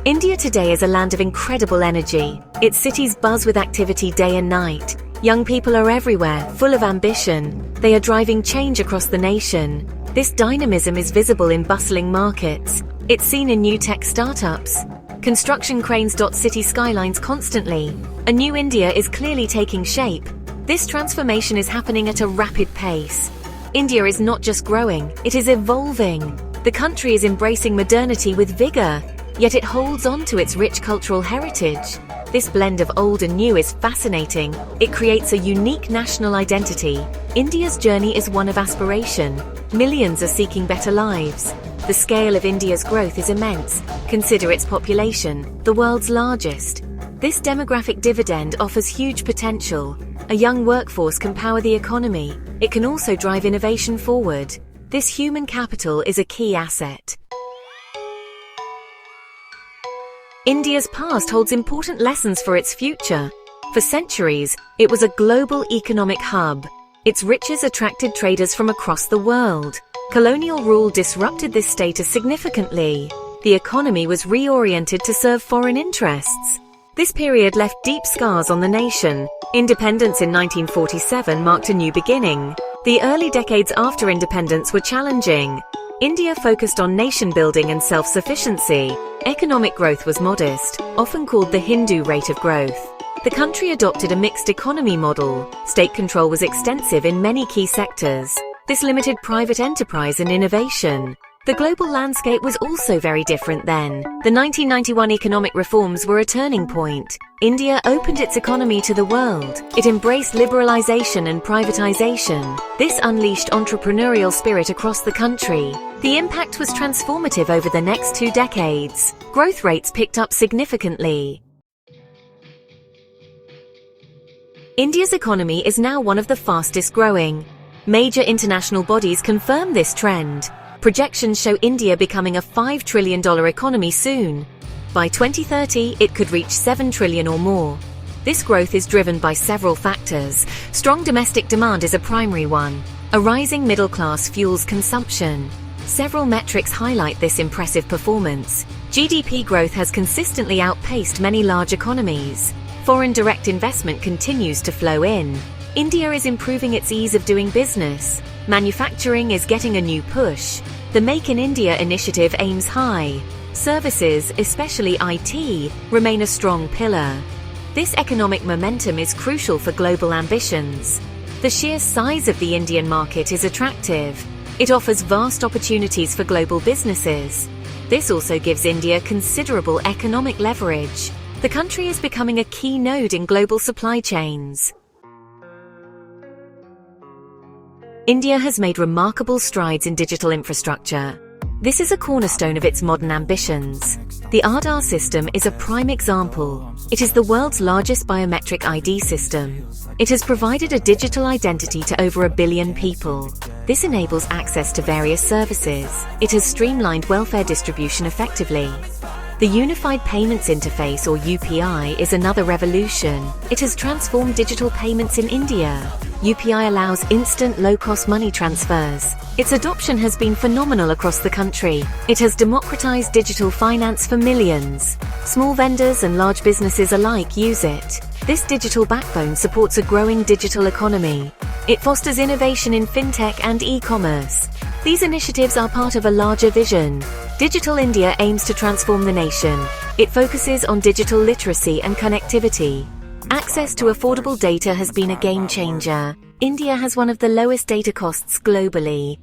India today is a land of incredible energy. Its cities buzz with activity day and night. Young people are everywhere, full of ambition. They are driving change across the nation. This dynamism is visible in bustling markets. It's seen in new tech startups. Construction cranes dot city skylines constantly. A new India is clearly taking shape. This transformation is happening at a rapid pace. India is not just growing, it is evolving. The country is embracing modernity with vigor, yet it holds on to its rich cultural heritage. This blend of old and new is fascinating. It creates a unique national identity. India's journey is one of aspiration. Millions are seeking better lives. The scale of India's growth is immense. Consider its population, the world's largest. This demographic dividend offers huge potential. A young workforce can power the economy. It can also drive innovation forward. This human capital is a key asset. India's past holds important lessons for its future. For centuries, it was a global economic hub. Its riches attracted traders from across the world. Colonial rule disrupted this status significantly. The economy was reoriented to serve foreign interests. This period left deep scars on the nation. Independence in 1947 marked a new beginning. The early decades after independence were challenging. India focused on nation-building and self-sufficiency. Economic growth was modest, often called the Hindu rate of growth. The country adopted a mixed economy model. State control was extensive in many key sectors. This limited private enterprise and innovation. The global landscape was also very different then. The 1991 economic reforms were a turning point. India opened its economy to the world. It embraced liberalization and privatization. This unleashed entrepreneurial spirit across the country. The impact was transformative over the next 2 decades. Growth rates picked up significantly. India's economy is now one of the fastest growing. Major international bodies confirm this trend. Projections show India becoming a $5 trillion economy soon. By 2030, it could reach $7 trillion or more. This growth is driven by several factors. Strong domestic demand is a primary one. A rising middle class fuels consumption. Several metrics highlight this impressive performance. GDP growth has consistently outpaced many large economies. Foreign direct investment continues to flow in. India is improving its ease of doing business. Manufacturing is getting a new push. The Make in India initiative aims high. Services, especially IT, remain a strong pillar. This economic momentum is crucial for global ambitions. The sheer size of the Indian market is attractive. It offers vast opportunities for global businesses. This also gives India considerable economic leverage. The country is becoming a key node in global supply chains. India has made remarkable strides in digital infrastructure. This is a cornerstone of its modern ambitions. The Aadhaar system is a prime example. It is the world's largest biometric ID system. It has provided a digital identity to over 1 billion people. This enables access to various services. It has streamlined welfare distribution effectively. The Unified Payments Interface, or UPI, is another revolution. It has transformed digital payments in India. UPI allows instant, low-cost money transfers. Its adoption has been phenomenal across the country. It has democratized digital finance for millions. Small vendors and large businesses alike use it. This digital backbone supports a growing digital economy. It fosters innovation in fintech and e-commerce. These initiatives are part of a larger vision. Digital India aims to transform the nation. It focuses on digital literacy and connectivity. Access to affordable data has been a game changer. India has one of the lowest data costs globally.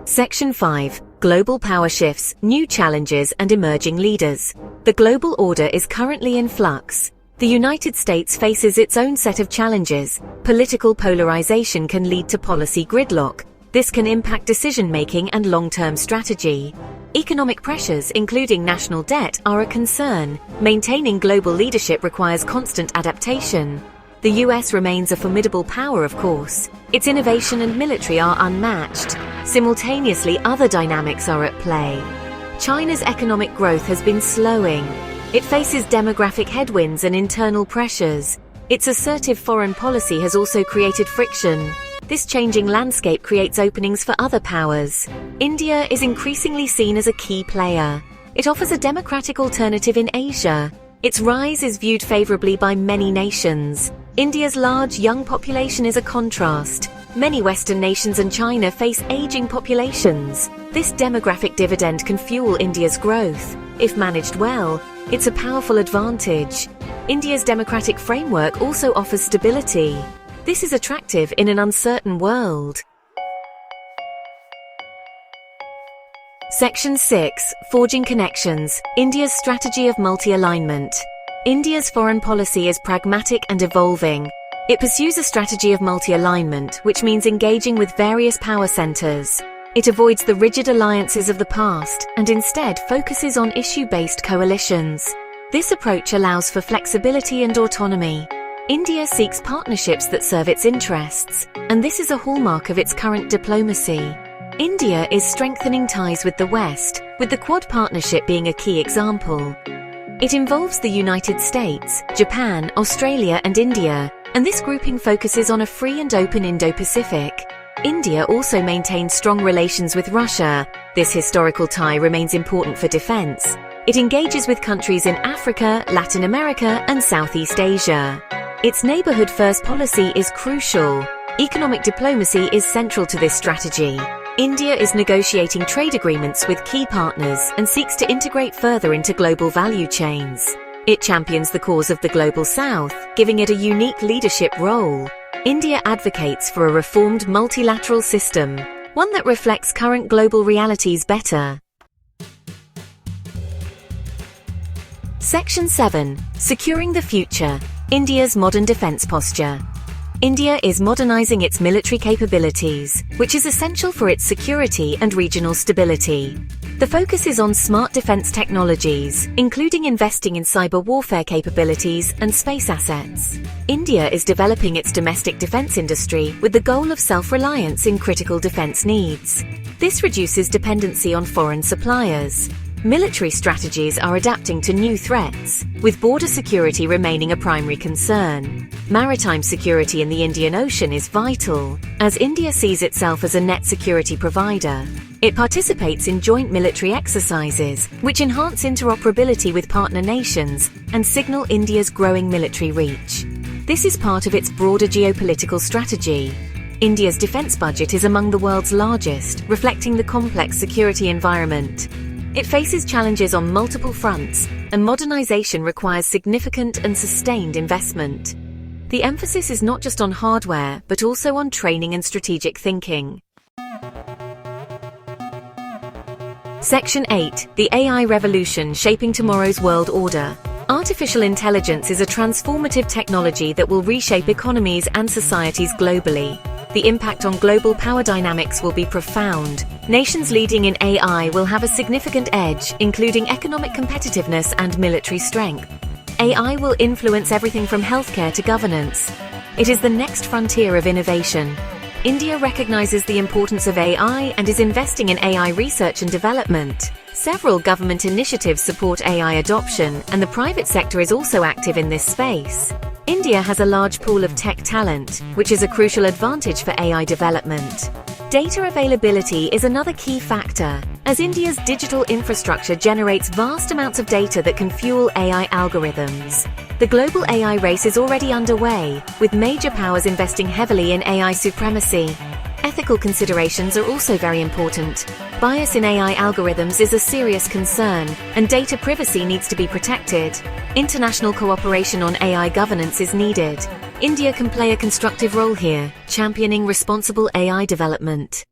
Section 5. Global power shifts, new challenges and emerging leaders. The global order is currently in flux. The United States faces its own set of challenges. Political polarization can lead to policy gridlock. This can impact decision-making and long-term strategy. Economic pressures, including national debt, are a concern. Maintaining global leadership requires constant adaptation. The US remains a formidable power, of course. Its innovation and military are unmatched. Simultaneously, other dynamics are at play. China's economic growth has been slowing. It faces demographic headwinds and internal pressures. Its assertive foreign policy has also created friction. This changing landscape creates openings for other powers. India is increasingly seen as a key player. It offers a democratic alternative in Asia. Its rise is viewed favorably by many nations. India's large young population is a contrast. Many Western nations and China face aging populations. This demographic dividend can fuel India's growth. If managed well, it's a powerful advantage. India's democratic framework also offers stability. This is attractive in an uncertain world. Section 6. Forging Connections. India's Strategy of Multi-Alignment. India's foreign policy is pragmatic and evolving. It pursues a strategy of multi-alignment, which means engaging with various power centers. It avoids the rigid alliances of the past and instead focuses on issue-based coalitions. This approach allows for flexibility and autonomy. India seeks partnerships that serve its interests, and this is a hallmark of its current diplomacy. India is strengthening ties with the West, with the Quad partnership being a key example. It involves the United States, Japan, Australia, and India, and this grouping focuses on a free and open Indo-Pacific. India also maintains strong relations with Russia. This historical tie remains important for defense. It engages with countries in Africa, Latin America, and Southeast Asia. Its neighborhood-first policy is crucial. Economic diplomacy is central to this strategy. India is negotiating trade agreements with key partners and seeks to integrate further into global value chains. It champions the cause of the Global South, giving it a unique leadership role. India advocates for a reformed multilateral system, one that reflects current global realities better. Section 7. Securing the Future. India's Modern Defense Posture. India is modernizing its military capabilities, which is essential for its security and regional stability. The focus is on smart defense technologies, including investing in cyber warfare capabilities and space assets. India is developing its domestic defense industry with the goal of self-reliance in critical defense needs. This reduces dependency on foreign suppliers. Military strategies are adapting to new threats, with border security remaining a primary concern. Maritime security in the Indian Ocean is vital, as India sees itself as a net security provider. It participates in joint military exercises, which enhance interoperability with partner nations and signal India's growing military reach. This is part of its broader geopolitical strategy. India's defense budget is among the world's largest, reflecting the complex security environment. It faces challenges on multiple fronts, and modernization requires significant and sustained investment. The emphasis is not just on hardware, but also on training and strategic thinking. Section 8. The AI Revolution Shaping Tomorrow's World Order. Artificial intelligence is a transformative technology that will reshape economies and societies globally. The impact on global power dynamics will be profound. Nations leading in AI will have a significant edge, including economic competitiveness and military strength. AI will influence everything from healthcare to governance. It is the next frontier of innovation. India recognizes the importance of AI and is investing in AI research and development. Several government initiatives support AI adoption, and the private sector is also active in this space. India has a large pool of tech talent, which is a crucial advantage for AI development. Data availability is another key factor, as India's digital infrastructure generates vast amounts of data that can fuel AI algorithms. The global AI race is already underway, with major powers investing heavily in AI supremacy. Ethical considerations are also very important. Bias in AI algorithms is a serious concern, and data privacy needs to be protected. International cooperation on AI governance is needed. India can play a constructive role here, championing responsible AI development.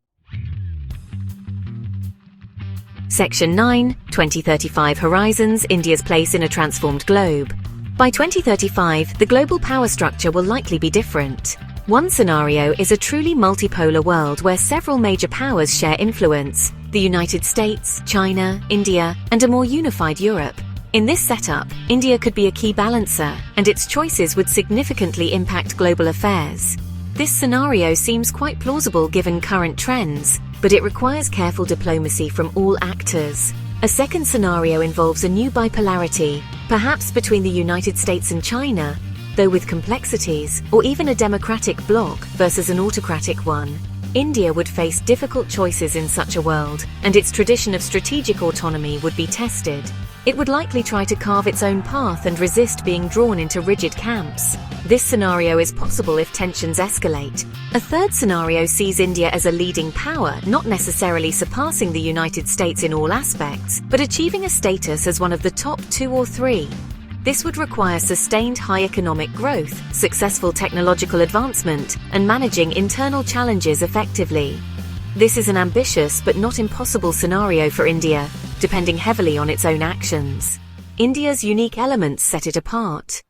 Section 9. 2035 Horizons. India's place in a transformed globe. By 2035, the global power structure will likely be different. One scenario is a truly multipolar world where several major powers share influence: the United States, China, India, and a more unified Europe. In this setup, India could be a key balancer, and its choices would significantly impact global affairs. This scenario seems quite plausible given current trends, but it requires careful diplomacy from all actors. A second scenario involves a new bipolarity, perhaps between the United States and China. though with complexities, or even a democratic bloc versus an autocratic one. India would face difficult choices in such a world, and its tradition of strategic autonomy would be tested. It would likely try to carve its own path and resist being drawn into rigid camps. This scenario is possible if tensions escalate. A third scenario sees India as a leading power, not necessarily surpassing the United States in all aspects, but achieving a status as one of the top 2 or 3. This would require sustained high economic growth, successful technological advancement, and managing internal challenges effectively. This is an ambitious but not impossible scenario for India, depending heavily on its own actions. India's unique elements set it apart.